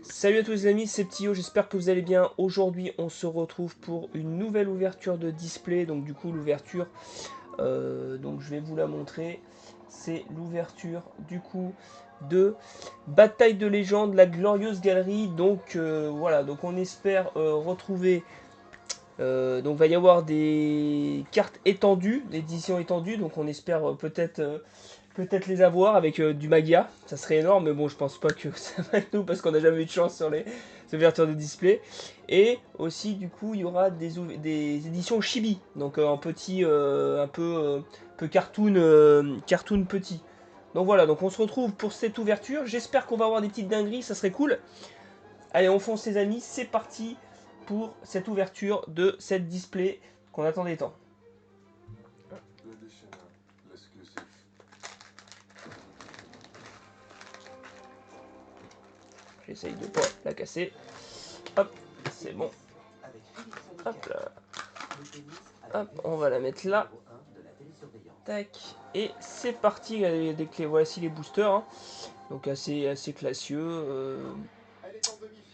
Salut à tous les amis, c'est Ptio, j'espère que vous allez bien. Aujourd'hui on se retrouve pour une nouvelle ouverture de display. Donc du coup l'ouverture, donc je vais vous la montrer. C'est l'ouverture du coup de Bataille de légende, la glorieuse galerie. Donc voilà, donc on espère retrouver... donc il va y avoir des cartes étendues, éditions étendues. Donc on espère peut-être les avoir avec du Magia, ça serait énorme, mais bon, je pense pas que ça va être nous parce qu'on n'a jamais eu de chance sur les ouvertures de display. Et aussi, du coup, il y aura des éditions Chibi, donc en petit, peu cartoon, cartoon petit. Donc voilà, donc on se retrouve pour cette ouverture. J'espère qu'on va avoir des petites dingueries, ça serait cool. Allez, on fonce les amis, c'est parti pour cette ouverture de cette display qu'on attendait tant. J'essaye de pas la casser. Hop, c'est bon. Hop là. Hop, on va la mettre là. Tac. Et c'est parti. Des clés. Voici les boosters. Hein. Donc assez classieux.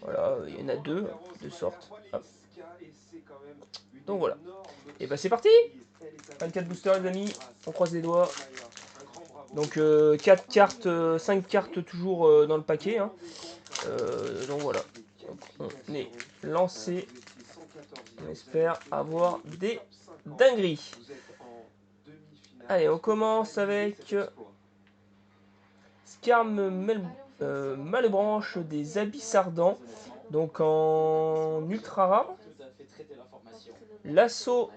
Voilà, il y en a deux sortes. Hop. Donc voilà. Et bah c'est parti. 24 boosters les amis. On croise les doigts. Donc 4 cartes, 5 cartes toujours dans le paquet. Hein. Donc voilà. Donc, on est lancé. On espère avoir des dingueries. Allez, on commence avec Malebranche des Abysses Ardents. Donc en ultra rare. L'assaut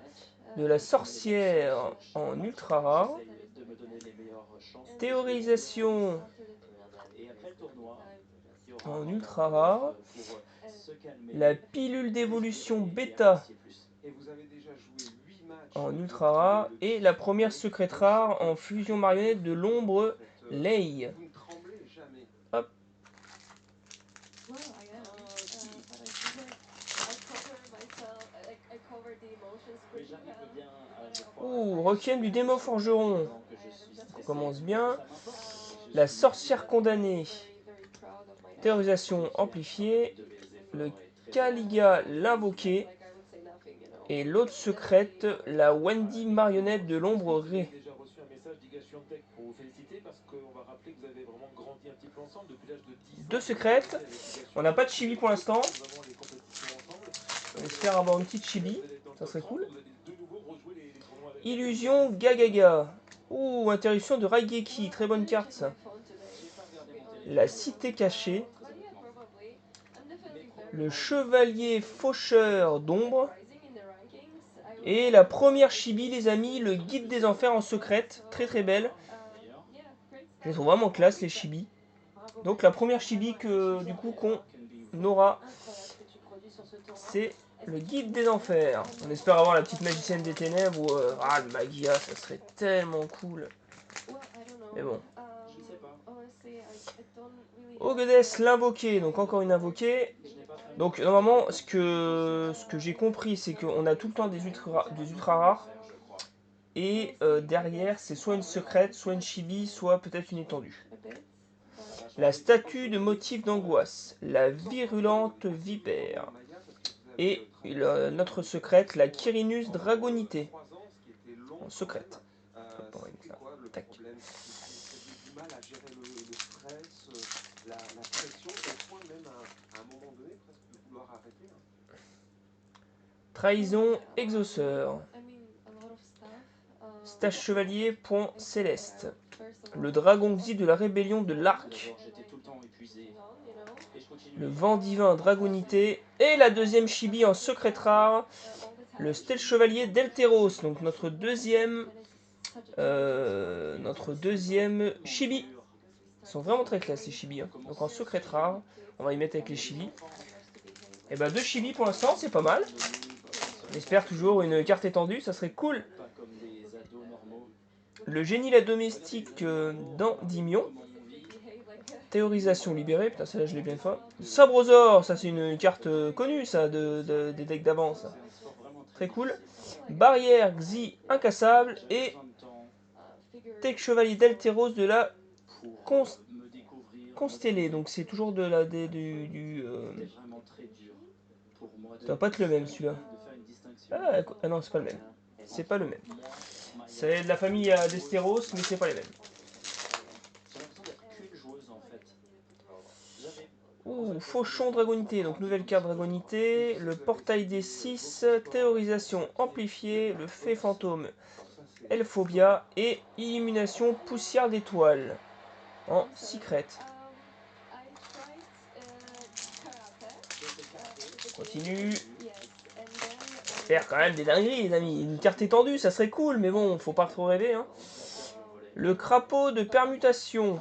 de la sorcière en ultra rare. Théorisation en ultra rare. La pilule d'évolution bêta en ultra rare. Et la première secrète rare en fusion marionnette de l'ombre Lei. Hop. Ouh, Requiem du démon forgeron. On commence bien. La sorcière condamnée. Théorisation amplifiée. Le Caliga l'invoqué. Et l'autre secrète, la Wendy marionnette de l'ombre Ré. Deux secrètes. On n'a pas de chibi pour l'instant. On espère avoir une petite chibi. Ça serait cool. Illusion Gagaga. Ouh, interruption de Raigeki. Très bonne carte ça. La cité cachée. Le chevalier faucheur d'ombre. Et la première chibi, les amis, le guide des enfers en secrète. Très très belle. Je les trouve vraiment classe, les chibis. Donc la première chibi que du coup qu'on aura, c'est le guide des enfers. On espère avoir la petite magicienne des ténèbres ou le Magia, ça serait tellement cool. Mais bon. Ogdes l'invoqué, donc encore une invoquée. Donc normalement, ce que j'ai compris, c'est qu'on a tout le temps des ultra rares. Et derrière, c'est soit une secrète, soit une chibi, soit peut-être une étendue. La statue de motif d'angoisse, la virulente vipère. Et notre secrète, la Quirinus dragonité. En secrète. Hop, on va mettre là. Tac. Trahison exauceur. Stage chevalier, point céleste. Le dragon Xi de la rébellion de l'Arc. Le vent divin dragonité. Et la deuxième chibi en secrète rare. Le Stel chevalier d'Elteros. Donc notre deuxième chibi. Ils sont vraiment très classe les chibis. Hein. Donc en secrète rare. On va y mettre avec les chibis. Et bah 2 chibis pour l'instant, c'est pas mal. On espère toujours une carte étendue, ça serait cool. Le génie la domestique d'Endymion. Théorisation libérée, putain celle-là je l'ai bien fait. Sabrosaur, ça c'est une carte connue ça, des decks d'avance. Très cool. Barrière Xi incassable et Tech Chevalier d'Elteros de la constellé. Donc c'est toujours de la ça va pas être le même celui-là. Ah non, c'est pas le même. C'est pas le même. C'est de la famille d'Esteros, mais c'est pas les mêmes. Ouh, Fauchon Dragonité, donc nouvelle carte Dragonité, le portail des 6, théorisation amplifiée, le fait fantôme, Elphobia et illumination poussière d'étoiles en secret. Continue. Faire quand même des dingueries les amis, une carte étendue ça serait cool mais bon faut pas trop rêver hein. Le crapaud de permutation,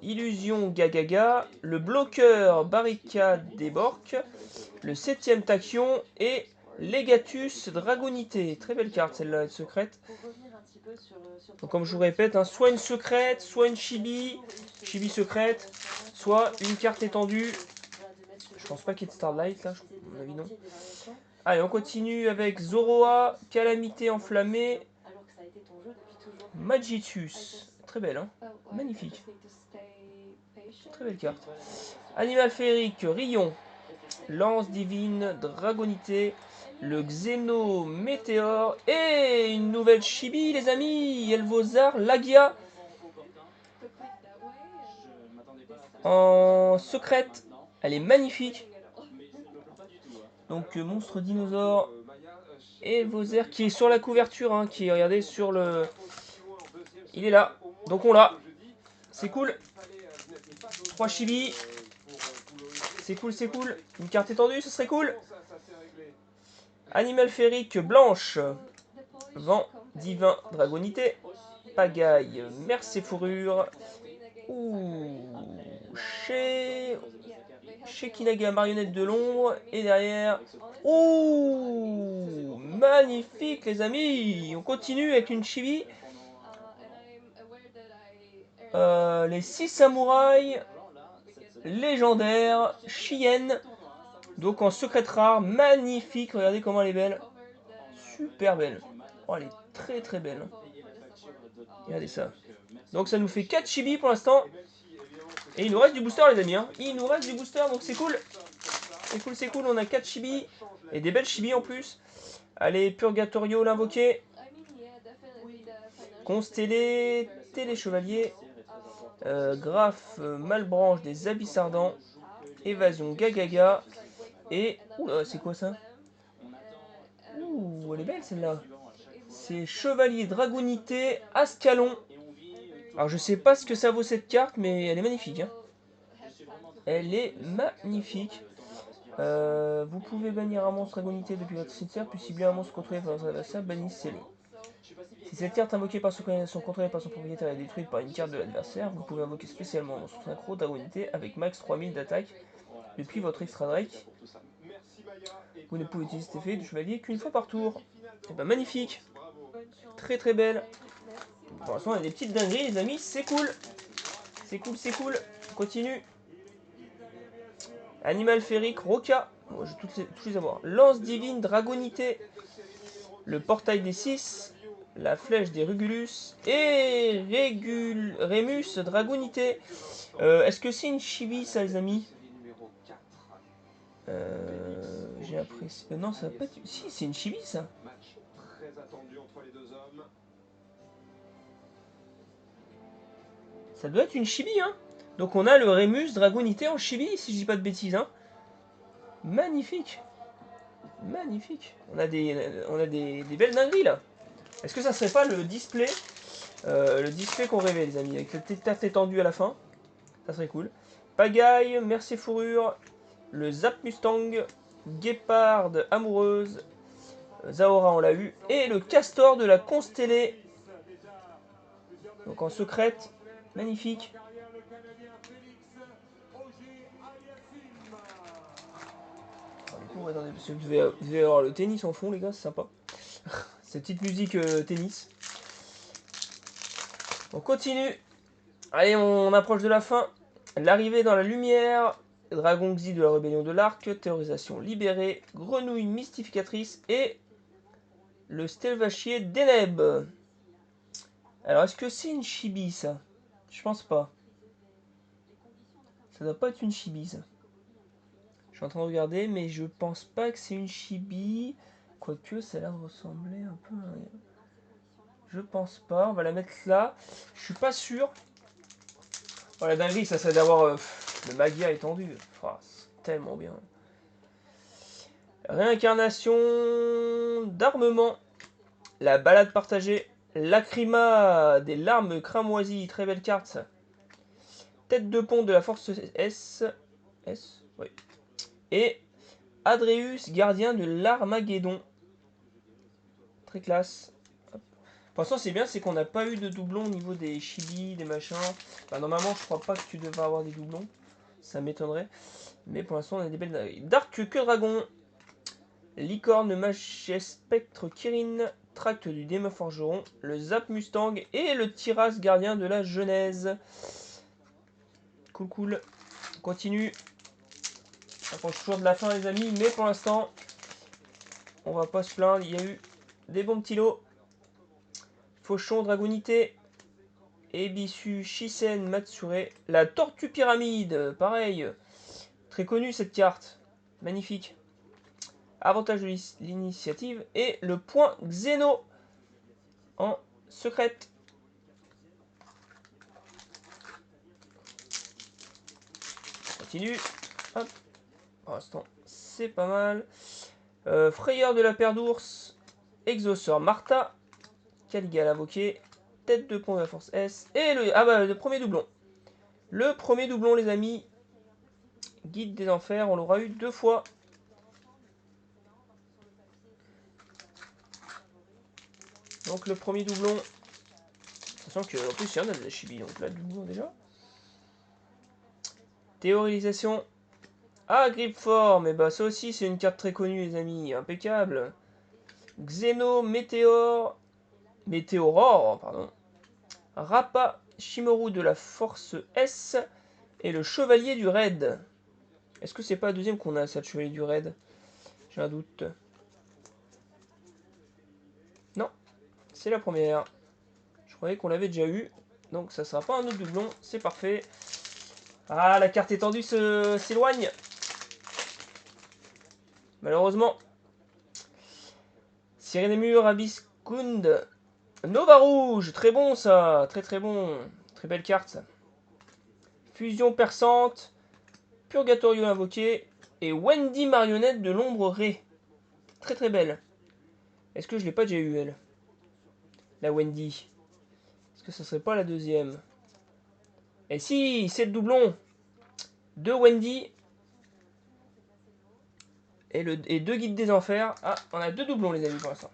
illusion Gagaga, le bloqueur barricade des Borques, le 7ème tachion et Legatus Dragonité. Très belle carte celle-là, secrète. Donc comme je vous répète, hein, soit une secrète, soit une chibi secrète, soit une carte étendue. Je pense pas qu'il y ait de Starlight là, à mon avis non. Allez, on continue avec Zoroa, Calamité enflammée, Magicius. Très belle, hein. Magnifique. Très belle carte. Animal féerique, Rion, Lance divine, Dragonité, le Xeno Météore et une nouvelle chibi, les amis, Elvozar, Lagia en secrète. Elle est magnifique. Donc monstre dinosaure Elvozar qui est sur la couverture, hein, qui est, regardez, sur le... Il est là. Donc on l'a. C'est cool. 3 chibi. C'est cool, c'est cool. Une carte étendue, ce serait cool. Animal féerique blanche. Vent divin dragonité. Pagaille, merce fourrure. Ouh. Chez Kinaga, marionnette de l'ombre. Et derrière. Ouh. Magnifique, les amis. On continue avec une chibi. Les 6 samouraïs. Légendaire. Chien. Donc en secrète rare. Magnifique. Regardez comment elle est belle. Super belle. Oh, elle est très très belle. Regardez ça. Donc ça nous fait 4 chibi pour l'instant. Et il nous reste du booster les amis. Hein. Il nous reste du booster donc c'est cool. C'est cool, c'est cool. On a 4 chibi. Et des belles chibi en plus. Allez, Purgatorio l'invoqué. Constellé. Téléchevalier. Graphe Malbranche des Abysses Ardents. Évasion Gagaga. Et... Oula, c'est quoi ça? Ouh, elle est belle celle-là. C'est Chevalier Dragonité Ascalon. Alors je sais pas ce que ça vaut cette carte, mais elle est magnifique. Hein. Elle est magnifique. Vous pouvez bannir un monstre dragonité depuis votre cimetière, puis cibler un monstre contrôlé par votre adversaire, bannissez-le. Si cette carte invoquée par son contrôlé par son propriétaire est détruite par une carte de l'adversaire, vous pouvez invoquer spécialement un monstre synchro dragonité avec max 3000 d'attaque depuis votre extra drake. Vous ne pouvez utiliser cet effet de chevalier qu'une fois par tour. Et ben magnifique. Très très belle. Pour l'instant on a des petites dingueries les amis, c'est cool. C'est cool, c'est cool. On continue. Animal féerique, Roca. Bon, je vais tous les avoir. Lance divine, Dragonité. Le portail des 6. La flèche des Rugulus. Et Rémus, Dragonité. Est-ce que c'est une chibi ça les amis? J'ai appris. Non, ça va pas être... Si, c'est une chibi ça. Ça doit être une chibi, hein. Donc on a le Rémus Dragonité en chibi, si je dis pas de bêtises, hein. Magnifique. Magnifique. On a des belles dingueries, là. Est-ce que ça serait pas le display qu'on rêvait, les amis, avec cette petite tarte étendue à la fin? Ça serait cool. Pagaille, Mercier Fourrure, le Zap Mustang, Guéparde Amoureuse, Zahora on l'a eu, et le Castor de la Constellée. Donc en secrète, magnifique. Alors, du coup, attendez, parce que vous devez avoir le tennis en fond, les gars, c'est sympa. Cette petite musique tennis. On continue. Allez, on approche de la fin. L'arrivée dans la lumière. Dragon Xy de la rébellion de l'arc. Théorisation libérée. Grenouille mystificatrice. Et le Stelvachier d'Eneb. Alors, est-ce que c'est une chibi, ça? Je pense pas. Ça doit pas être une chibi, ça. Je suis en train de regarder, mais je pense pas que c'est une chibi. Quoique, ça a l'air de ressembler un peu à... Je pense pas. On va la mettre là. Je suis pas sûr. Oh, la dinguerie, ça c'est d'avoir le Magia étendu. Oh, c'est tellement bien. Réincarnation d'armement. La balade partagée. Lacrima des larmes cramoisies. Très belle carte. Tête de pont de la force S. S, oui. Et Adreus, gardien de l'Armageddon. Très classe. Pour l'instant, c'est bien, c'est qu'on n'a pas eu de doublons au niveau des chibi, des machins. Enfin, normalement, je crois pas que tu devrais avoir des doublons. Ça m'étonnerait. Mais pour l'instant, on a des belles... Dark que dragon. Licorne, Magie, Spectre, Kirin, Tract du démon forgeron, le Zap Mustang et le Tiras, gardien de la Genèse. Cool, cool. On continue. On approche toujours de la fin, les amis, mais pour l'instant, on va pas se plaindre. Il y a eu des bons petits lots. Fauchon, Dragonité, Ebisu, Shisen, Matsure, la Tortue Pyramide, pareil. Très connue cette carte. Magnifique. Avantage de l'initiative et le point Xeno en secrète. Continue. Hop. Pour l'instant, c'est pas mal. Frayeur de la paire d'ours, Exauceur Martha, Caliga l'invoqué, Tête de pont de la force S et le premier doublon. Le premier doublon, les amis. Guide des enfers, on l'aura eu 2 fois. Donc le premier doublon. Sachant qu'en plus il y en a de la chibi, donc là doublon déjà. Théorisation. Ah, Gripefort, mais bah ça aussi c'est une carte très connue les amis, impeccable. Xeno, Météorore, pardon. Rappa, Shimoru de la force S et le chevalier du raid. Est-ce que c'est pas la deuxième qu'on a, ça, le chevalier du raid? J'ai un doute. Non, c'est la première. Je croyais qu'on l'avait déjà eu. Donc ça sera pas un autre doublon, c'est parfait. Ah, la carte étendue s'éloigne. Malheureusement. Sirenemur, Abyskund, Nova Rouge, très bon ça, très très bon. Très belle carte. Fusion perçante, Purgatorio invoqué et Wendy marionnette de l'ombre Ré. Très très belle. Est-ce que je l'ai pas déjà eu elle? La Wendy. Est-ce que ça serait pas la deuxième? Et si, c'est le doublon de Wendy et 2 guides des enfers. Ah, on a 2 doublons les amis pour l'instant.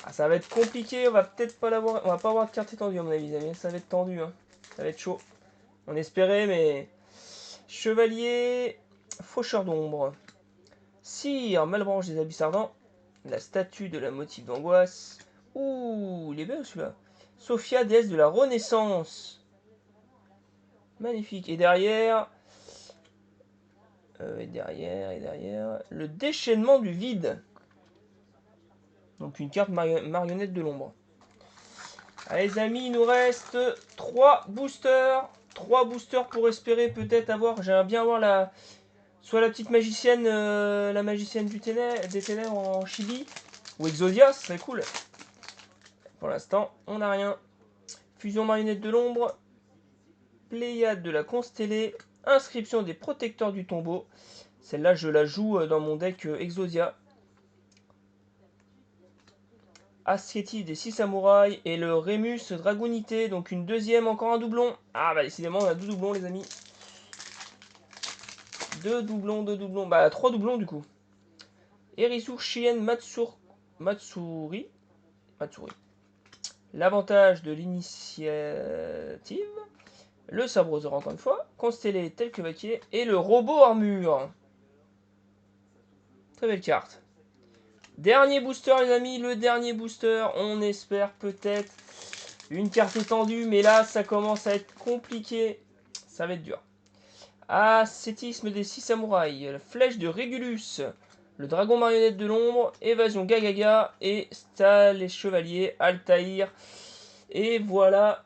Ah, ça va être compliqué, on va peut-être pas l'avoir, on va pas avoir de carte étendue à mon avis les amis, ça va être tendu, hein. Ça va être chaud. On espérait, mais... Chevalier, Faucheur d'ombre. Sire, Malbranche des Abysses Ardents. La statue de la motive d'angoisse. Ouh, il est bien celui-là. Sophia, déesse de la Renaissance. Magnifique. Et derrière... et derrière... Le déchaînement du vide. Donc une carte marionnette de l'ombre. Allez les amis, il nous reste 3 boosters. 3 boosters pour espérer peut-être avoir... J'aimerais bien avoir la... Soit la petite magicienne, la magicienne des ténèbres en chibi. Ou Exodia, ce serait cool. Pour l'instant, on n'a rien. Fusion marionnette de l'ombre. Pléiade de la constellée. Inscription des protecteurs du tombeau. Celle-là, je la joue dans mon deck Exodia. Asciétif des 6 samouraïs. Et le Rémus Dragonité. Donc une deuxième, encore un doublon. Ah bah décidément, on a 2 doublons les amis. 2 doublons, 2 doublons. Bah 3 doublons du coup. Erisu Shien Matsuri. L'avantage de l'initiative. Le sabroseur encore une fois. Constellé tel que vaquier. Et le robot armure. Très belle carte. Dernier booster les amis. Le dernier booster. On espère peut-être une carte étendue. Mais là ça commence à être compliqué. Ça va être dur. Ascétisme des 6 samouraïs. La flèche de Régulus. Le dragon marionnette de l'ombre, évasion Gagaga et Stal les chevaliers, Altaïr. Et voilà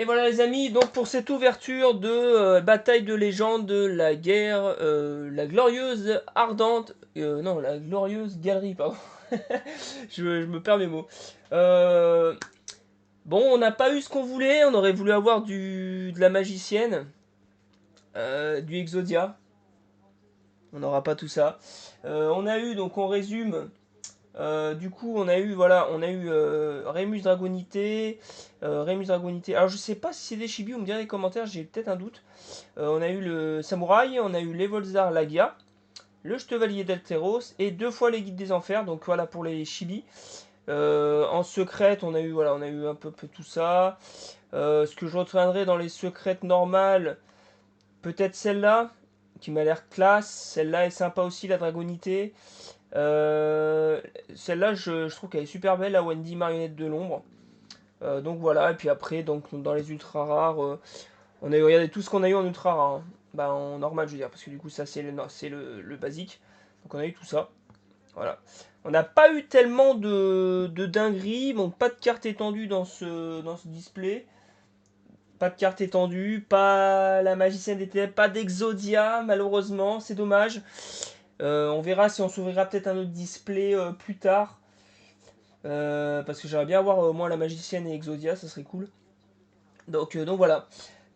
Et voilà les amis, donc pour cette ouverture de bataille de légende, la guerre, la glorieuse ardente, non la glorieuse galerie, pardon, je me perds mes mots. Bon, on n'a pas eu ce qu'on voulait, on aurait voulu avoir de la magicienne, du Exodia, on n'aura pas tout ça. On a eu, donc on résume, du coup, on a eu, voilà, on a eu Remus Dragonité. Remus Dragonité. Alors, je sais pas si c'est des chibis, vous me direz dans les commentaires, j'ai peut-être un doute. On a eu le Samouraï, on a eu l'Evolzar Lagia, le Chevalier d'Elteros et deux fois les Guides des Enfers. Donc, voilà pour les chibis. En secrète, on a eu, voilà, on a eu un peu tout ça. Ce que je retiendrai dans les secrètes normales, peut-être celle-là, qui m'a l'air classe. Celle-là est sympa aussi, la Dragonité. Euh, Celle-là, je trouve qu'elle est super belle, la Wendy marionnette de l'ombre. Donc voilà, et puis après, donc dans les ultra rares, on a eu, regardez tout ce qu'on a eu en ultra rare, hein. Bah, en normal, je veux dire, parce que du coup, ça c'est le basique. Donc on a eu tout ça. Voilà. On n'a pas eu tellement de dingueries, bon, pas de carte étendue dans ce display. Pas de carte étendue, pas la magicienne des ténèbres, pas d'Exodia, malheureusement, c'est dommage. On verra si on s'ouvrira peut-être un autre display plus tard. Parce que j'aimerais bien avoir au moins la magicienne et Exodia, ça serait cool. Donc voilà.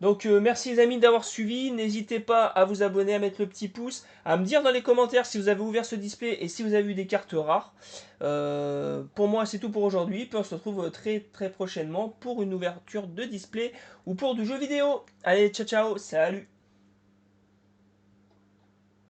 Donc merci les amis d'avoir suivi. N'hésitez pas à vous abonner, à mettre le petit pouce, à me dire dans les commentaires si vous avez ouvert ce display et si vous avez eu des cartes rares. Pour moi c'est tout pour aujourd'hui. Puis on se retrouve très très prochainement pour une ouverture de display ou pour du jeu vidéo. Allez, ciao ciao, salut.